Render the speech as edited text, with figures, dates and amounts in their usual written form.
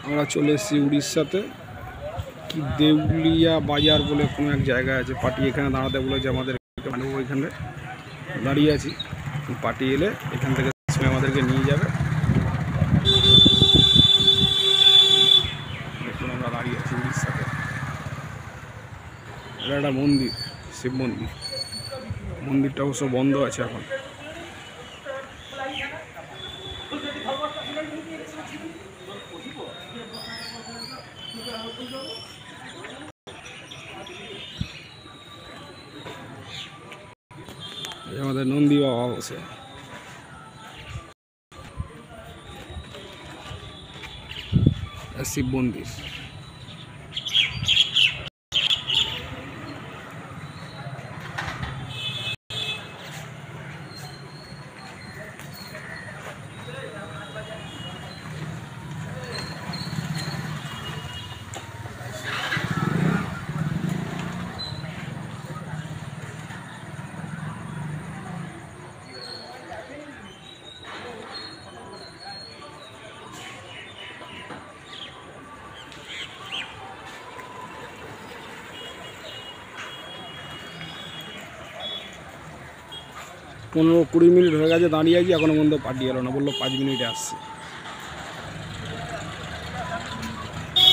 আমরা চলে এসেছি উড়িষ্যাতে, কি দেউলিয়া বাজার বলে কোনো এক জায়গা আছে। পার্টি এখানে দাঁড়াতে বলেছে আমাদের, ওইখানে দাঁড়িয়ে আছি। পার্টি এলে এখান থেকে আমাদেরকে নিয়ে যাবে। দেখুন আমরা দাঁড়িয়ে আছি উড়িষ্যাতে। এটা একটা মন্দির, শিব মন্দির। মন্দিরটা অবশ্য বন্ধ আছে এখন। আমাদের নন্দী বাবা বসে, শিব মন্দির। পনেরো 20 মিনিট হয়ে গেছে দাঁড়িয়ে আছি, এখনো পর্যন্ত পার্টি এলো না। বললো 5 মিনিটে আসছে।